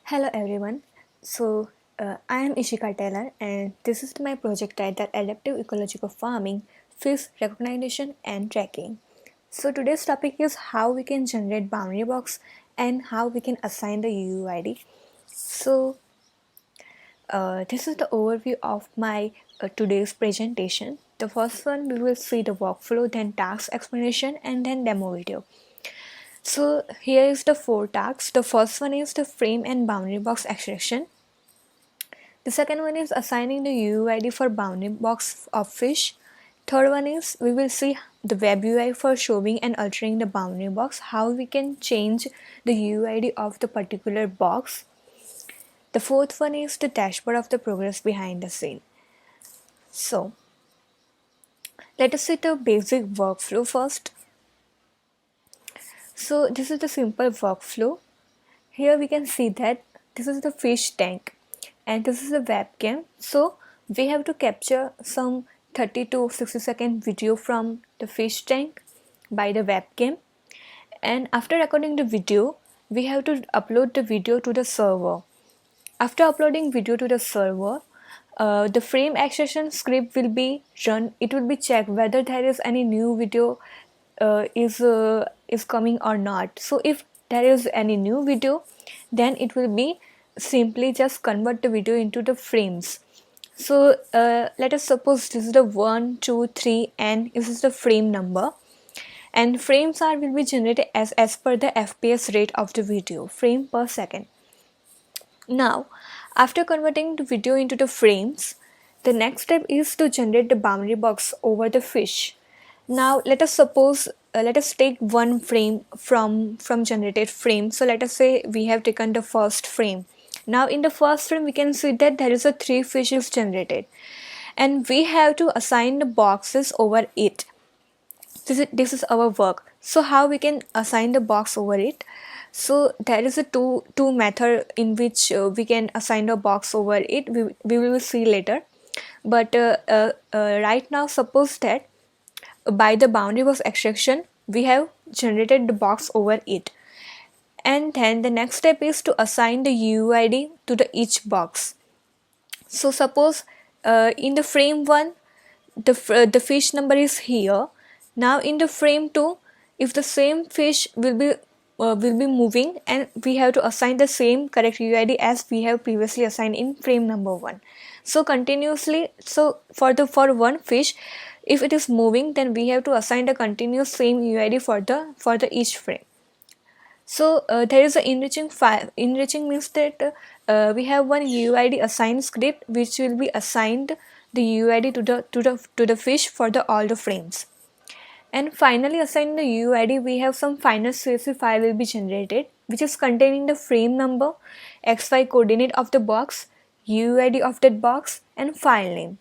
Hello everyone. I am Ishika Taylor and this is my project titled Adaptive Ecological Farming, Fish Recognition and Tracking. So today's topic is how we can generate boundary box and how we can assign the UUID. So this is the overview of my today's presentation. The first one we will see the workflow, then task explanation and then demo video. So here is the four tasks. The first one is the frame and boundary box extraction. The second one is assigning the UUID for boundary box of fish. Third one is we will see the web UI for showing and altering the boundary box, how we can change the UUID of the particular box. The fourth one is the dashboard of the progress behind the scene. So let us see the basic workflow first. So this is the simple workflow. Here we can see that this is the fish tank and this is the webcam. So we have to capture some 30 to 60-second video from the fish tank by the webcam, and after recording the video we have to upload the video to the server. After uploading video to the server, the frame extraction script will be run. It will be checked whether there is any new video is coming or not. So if there is any new video, then it will be simply just convert the video into the frames. So let us suppose this is the 1 2 3 and this is the frame number, and frames are will be generated as per the fps rate of the video, frame per second. Now after converting the video into the frames, the next step is to generate the boundary box over the fish. Now let us suppose let us take one frame from generated frame. So let us say we have taken the first frame. Now in the first frame we can see that there is a 3 fishes generated and we have to assign the boxes over it. This is our work. So how we can assign the box over it? So there is a two method in which we can assign the box over it. We will see later, but right now suppose that by the boundary box extraction we have generated the box over it, and then the next step is to assign the UUID to the each box. So suppose in the frame 1 the fish number is here. Now in the frame 2, if the same fish will be moving, and we have to assign the same correct UID as we have previously assigned in frame number 1. So continuously, so for one fish, if it is moving, then we have to assign the continuous same UID for the each frame. So there is a enriching file. Enriching means that we have one UID assigned script which will be assigned the UID to the fish for all the frames. And finally, assigning the UID, we have some final CSV file will be generated, which is containing the frame number, XY coordinate of the box, UID of that box, and file name.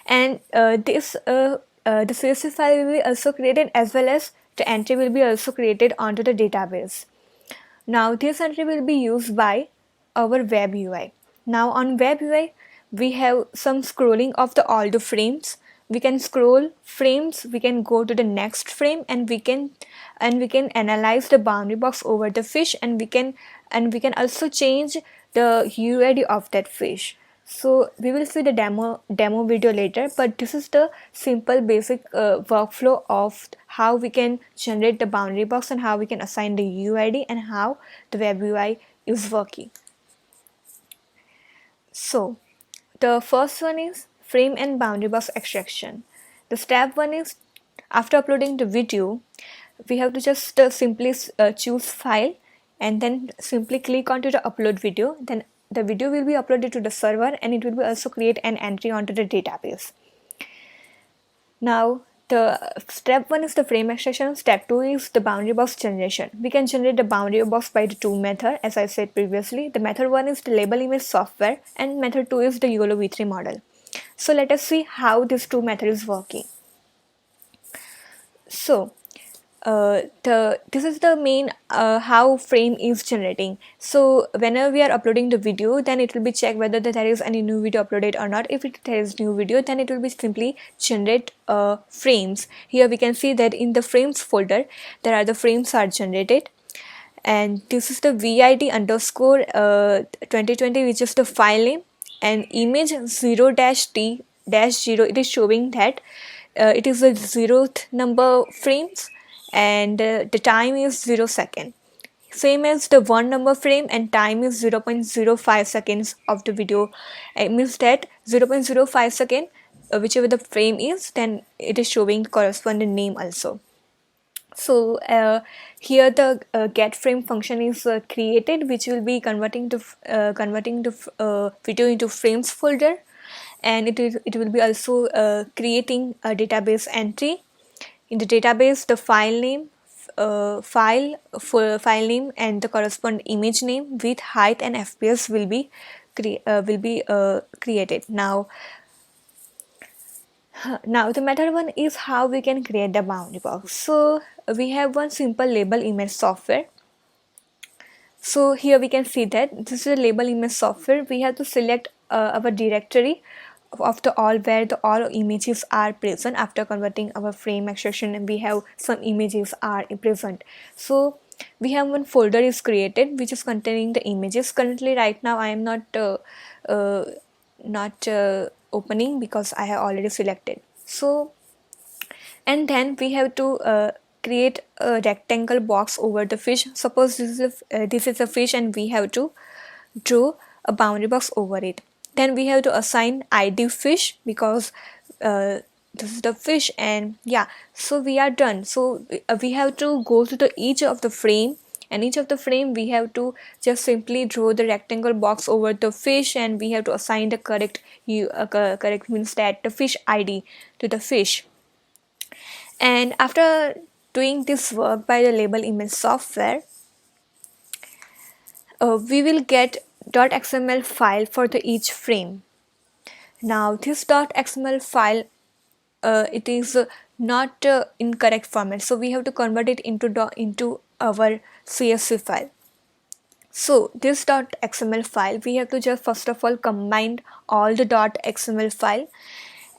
And the CSV file will be also created, as well as the entry will be also created onto the database. Now this entry will be used by our web UI. Now on web UI, we have some scrolling of all the frames. We can scroll frames, we can go to the next frame, and we can analyze the boundary box over the fish, and we can also change the UID of that fish. So we will see the demo video later, but this is the simple basic workflow of how we can generate the boundary box and how we can assign the UID and how the web UI is working. So the first one is frame and boundary box extraction. The step 1 is, after uploading the video, we have to just simply choose file and then simply click onto the upload video. Then the video will be uploaded to the server and it will be also create an entry onto the database. Now the step 1 is the frame extraction. Step 2 is the boundary box generation. We can generate the boundary box by the two methods, as I said previously. The method 1 is the label image software and method 2 is the YOLO v3 model. So let us see how this two method is working. So this is the main how frame is generating. So whenever we are uploading the video, then it will be checked whether there is any new video uploaded or not. If there is new video, then it will be simply generate frames. Here we can see that in the frames folder there are the frames are generated, and this is the vid underscore 2020, which is the file name, and image 0 dash t dash 0, it is showing that it is the 0th number frames, and the time is 0 second, same as the one number frame, and time is 0.05 seconds of the video. It means that 0.05 second, whichever the frame is, then it is showing corresponding name also. So here the get frame function is created, which will be converting the video into frames folder, and it will be also creating a database entry. In the database, the file name, file name and the corresponding image name with height and fps will be created. Now the method one is how we can create the boundary box. So we have one simple label image software. So here we can see that this is a label image software. We have to select our directory of the all where the all images are present. After converting our frame extraction, and we have some images are present. So we have one folder is created which is containing the images. Currently right now I am not opening because I have already selected. So and then we have to create a rectangle box over the fish. Suppose this is a fish and we have to draw a boundary box over it. Then we have to assign id fish because this is the fish, and yeah, so we are done. So we have to go to the each of the frame, and each of the frame we have to just simply draw the rectangle box over the fish, and we have to assign the correct correct means that the fish id to the fish. And after doing this work by the label image software, we will get .xml file for the each frame. Now this .xml file, it is not in correct format, so we have to convert it into our CSV file. So this .xml file, we have to just first of all combine all the .xml file,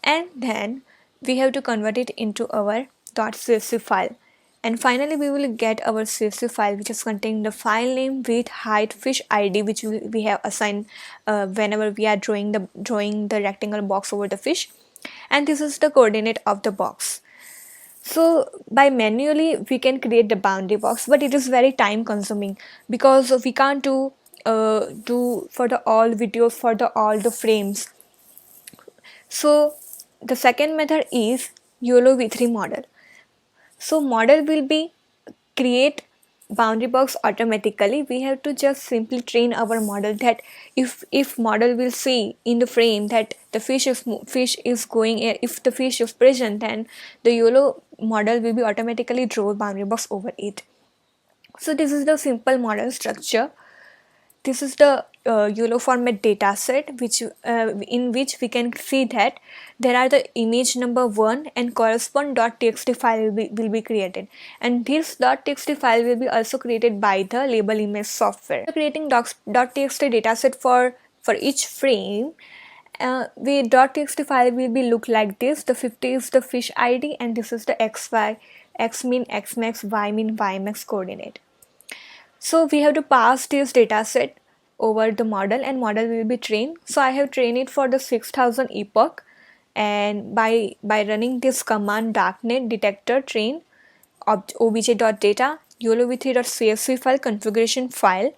and then we have to convert it into our .csv file, and finally we will get our CSV file which is containing the file name with height fish id, which we have assigned whenever we are drawing the rectangle box over the fish, and this is the coordinate of the box. So by manually we can create the boundary box, but it is very time consuming because we can't do for the all videos for the all the frames. So the second method is YOLO v3 model. So model will be create boundary box automatically. We have to just simply train our model that if model will see in the frame that the fish is going, if the fish is present, then the YOLO model will be automatically draw boundary box over it. So this is the simple model structure. This is the YOLO format data set in which we can see that there are the image number 1 and correspond .txt file will be created, and this .txt file will be also created by the label image software. Creating .txt dataset for each frame, the .txt file will be look like this. The 50 is the fish id, and this is the xy, xmin, xmax, ymin, ymax coordinate. So we have to pass this dataset over the model, and model will be trained. So I have trained it for the 6000 epoch, and by running this command darknet detector train obj.data YOLOv3.csv file configuration file,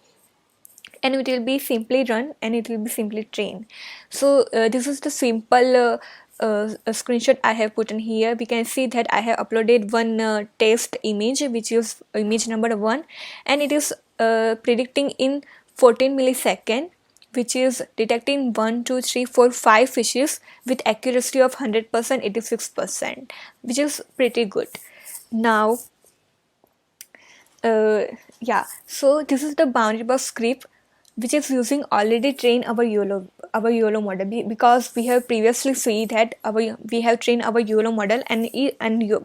and it will be simply run and it will be simply trained. So this is the simple a screenshot I have put in here. We can see that I have uploaded one test image, which is image number 1, and it is predicting in 14 millisecond, which is detecting 1 2 3 4 5 fishes with accuracy of 100%, 86%, which is pretty good. Now yeah, so this is the boundary box script which is using already trained our YOLO model, because we have previously seen that we have trained our YOLO model, and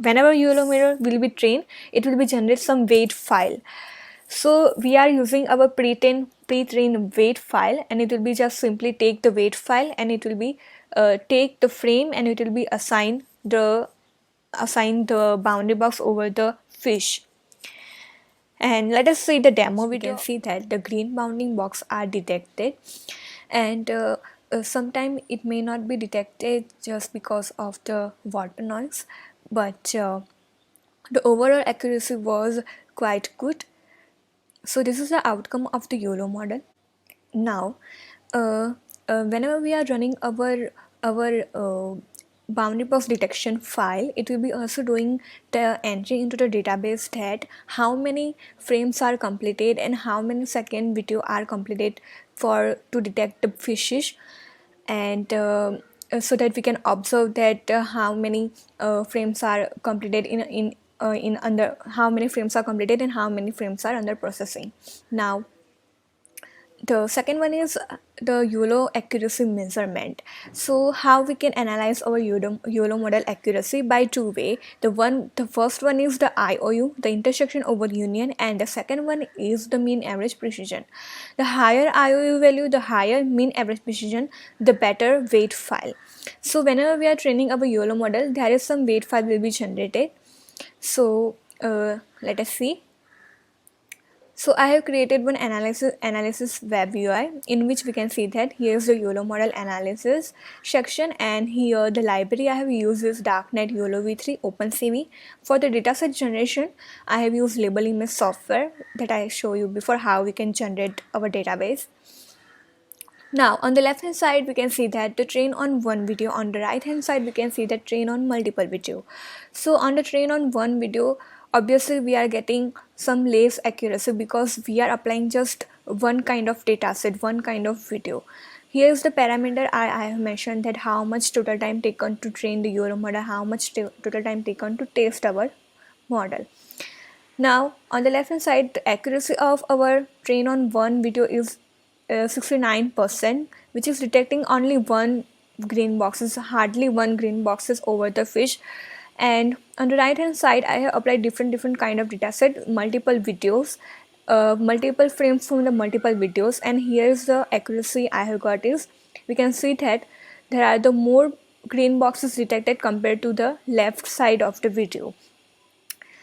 whenever YOLO model will be trained, it will be generate some weight file. So we are using our pre-trained weight file, and it will be just simply take the weight file, and it will be take the frame, and it will be assign the boundary box over the fish. And let us see the demo video. You can see that the green bounding box are detected, and sometimes it may not be detected just because of the water noise, but the overall accuracy was quite good. So this is the outcome of the YOLO model. Now, uh, whenever we are running our boundary box detection file, it will be also doing the entry into the database that how many frames are completed and how many second video are completed for to detect the fishes, and so that we can observe that how many frames are completed in under how many frames are completed and how many frames are under processing. Now the second one is the YOLO accuracy measurement. So how we can analyze our YOLO model accuracy by two way. The first one is the IOU, the intersection over union, and the second one is the mean average precision. The higher IOU value, the higher mean average precision, the better weight file. So whenever we are training our YOLO model, there is some weight file will be generated. So let us see. So I have created one analysis web UI in which we can see that here's the YOLO model analysis section, and here the library I have used is Darknet YOLO v3 OpenCV. For the dataset generation, I have used Label Image software that I show you before how we can generate our database. Now on the left hand side we can see that the train on one video, on the right hand side we can see that train on multiple video. So on the train on one video, obviously we are getting some less accuracy because we are applying just one kind of data set, one kind of video. Here is the parameter I have mentioned, that how much total time taken to train the YOLO model, how much total time taken to test our model. Now on the left hand side, the accuracy of our train on one video is 69%, which is detecting only one green boxes, hardly one green boxes over the fish. And on the right hand side, I have applied different kind of data set, multiple videos, multiple frames from the multiple videos, and here's the accuracy I have got is, we can see that there are the more green boxes detected compared to the left side of the video.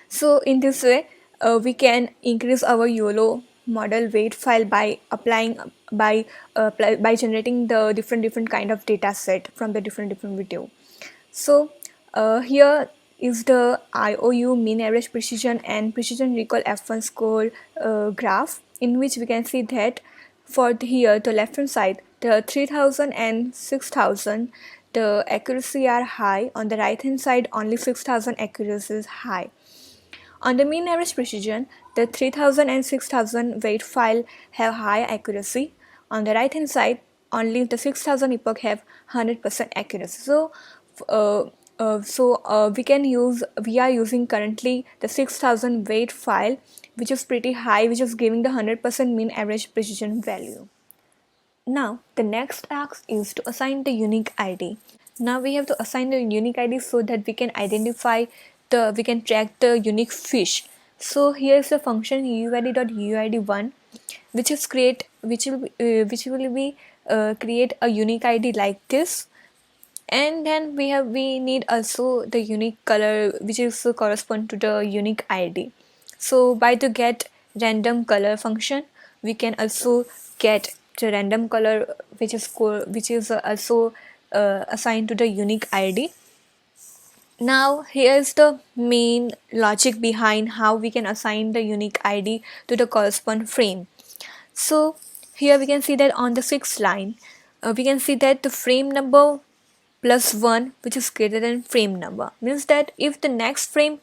So in this way, we can increase our YOLO model weight file by applying by generating the different kind of data set from the different video. So here is the IOU, mean average precision, and precision recall F1 score graph, in which we can see that for here the left hand side, the 3000 and 6000 the accuracy are high. On the right hand side, only 6000 accuracy is high. On the mean average precision, the 3000 and 6000 weight file have high accuracy. On the right hand side, only the 6000 epoch have 100% accuracy. We are using currently the 6000 weight file, which is pretty high, which is giving the 100% mean average precision value. Now the next task is to assign the unique ID. Now we have to assign the unique ID so that we can identify we can track the unique fish. So here is the function UID.UID1, which is which will be create a unique ID like this. And then we need also the unique color, which is correspond to the unique ID. So by the get random color function, we can also get the random color which is also assigned to the unique ID. Now here's the main logic behind how we can assign the unique ID to the corresponding frame. So here we can see that on the sixth line, we can see that the frame number plus 1, which is greater than frame number, means that if the next frame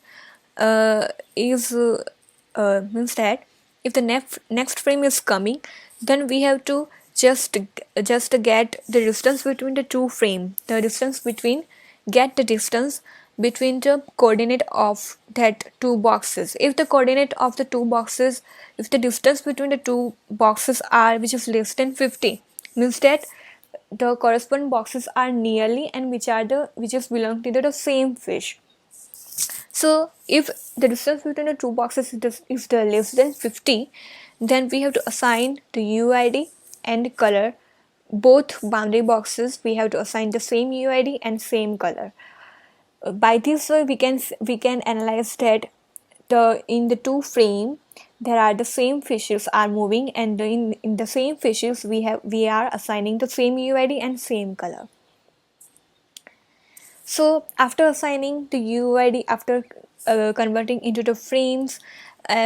is means that if the next frame is coming, then we have to just get the distance between the two frame, the distance between get the distance between the coordinate of that two boxes. If the coordinate of the two boxes, if the distance between the two boxes are which is less than 50, means that the corresponding boxes are nearly and which is belong to the same fish. So if the distance between the two boxes is the less than 50, then we have to assign the UID and color. Both boundary boxes we have to assign the same UID and same color. By this way we can analyze that in the two frame there are the same fishes are moving, and in the same fishes we are assigning the same UID and same color. So after assigning the UID, after converting into the frames,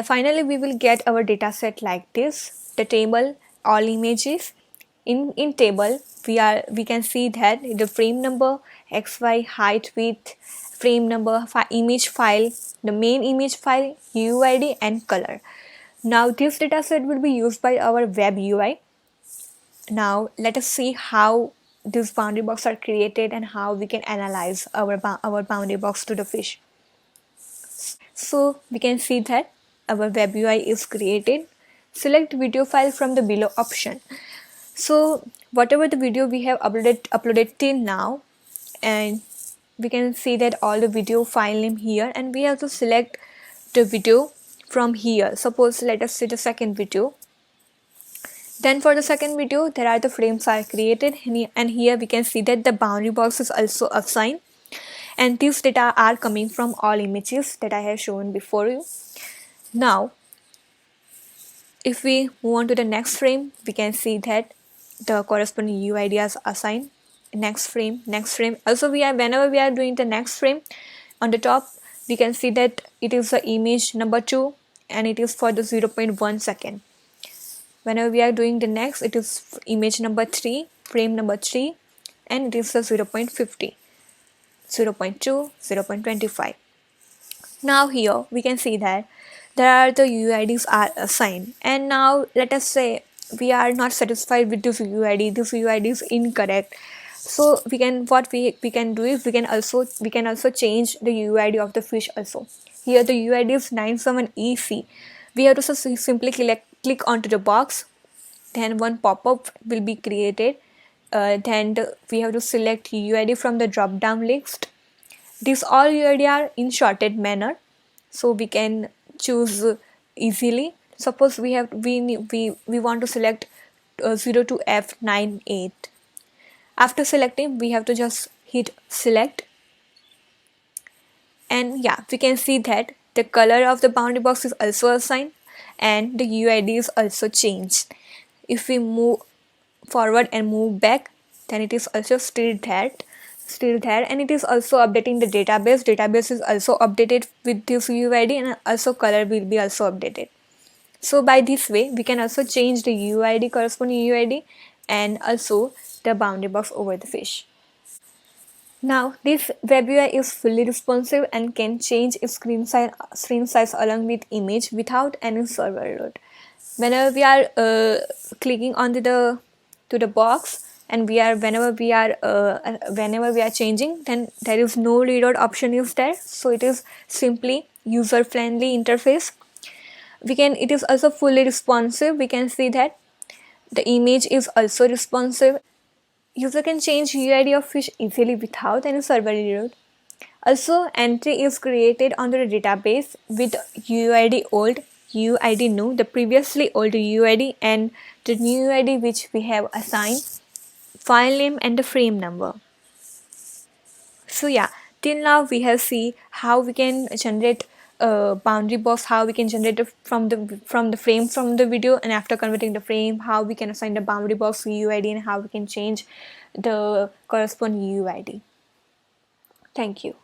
finally we will get our data set like this: the table, all images. In table we can see that the frame number, XY, height, width, frame number, image file, the main image file, UID and color. Now this data set will be used by our web UI. Now let us see how these boundary boxes are created and how we can analyze our boundary box to the fish. So we can see that our web UI is created. Select video file from the below option. So whatever the video we have uploaded till now, and we can see that all the video file name here, and we have to select the video from here. Suppose let us see the second video. Then for the second video, there are the frames are created, and here we can see that the boundary box is also assigned, and these data are coming from all images that I have shown before you. Now if we move on to the next frame, we can see that the corresponding UID is assigned. Next frame, next frame. Also whenever we are doing the next frame, on the top we can see that it is the image number 2 and it is for the 0.1 second. Whenever we are doing the next, it is image number 3, frame number 3, and it is the 0.50, 0.2, 0.25. Now here we can see that there are the UIDs are assigned, and now let us say we are not satisfied with this UID. This UID is incorrect. So we can do is we can also change the UID of the fish also. Here the UID is 97EC. We have to simply click onto the box, then one pop-up will be created. Then we have to select UID from the drop down list. These all UID are in sorted manner, so we can choose easily. Suppose we want to select 0 to F98. After selecting, we have to just hit select, and yeah, we can see that the color of the boundary box is also assigned and the UID is also changed. If we move forward and move back, then it is also still there, and it is also updating the database is also updated with this UID, and also color will be also updated. So by this way we can also change the UID, corresponding UID, and also the boundary box over the fish. Now this web UI is fully responsive and can change its screen size along with image without any server load. Whenever we are clicking onto the box, and whenever we are changing, then there is no reload option is there. So it is simply user friendly interface. It is also fully responsive. We can see that the image is also responsive. User can change UID of fish easily without any server reload. Also, entry is created on the database with UID old, UID new, the previously old UID, and the new UID which we have assigned, file name and the frame number. So yeah, till now we have seen how we can generate a boundary box, how we can generate it from the frame from the video, and after converting the frame, how we can assign the boundary box UID, and how we can change the corresponding UID. Thank you.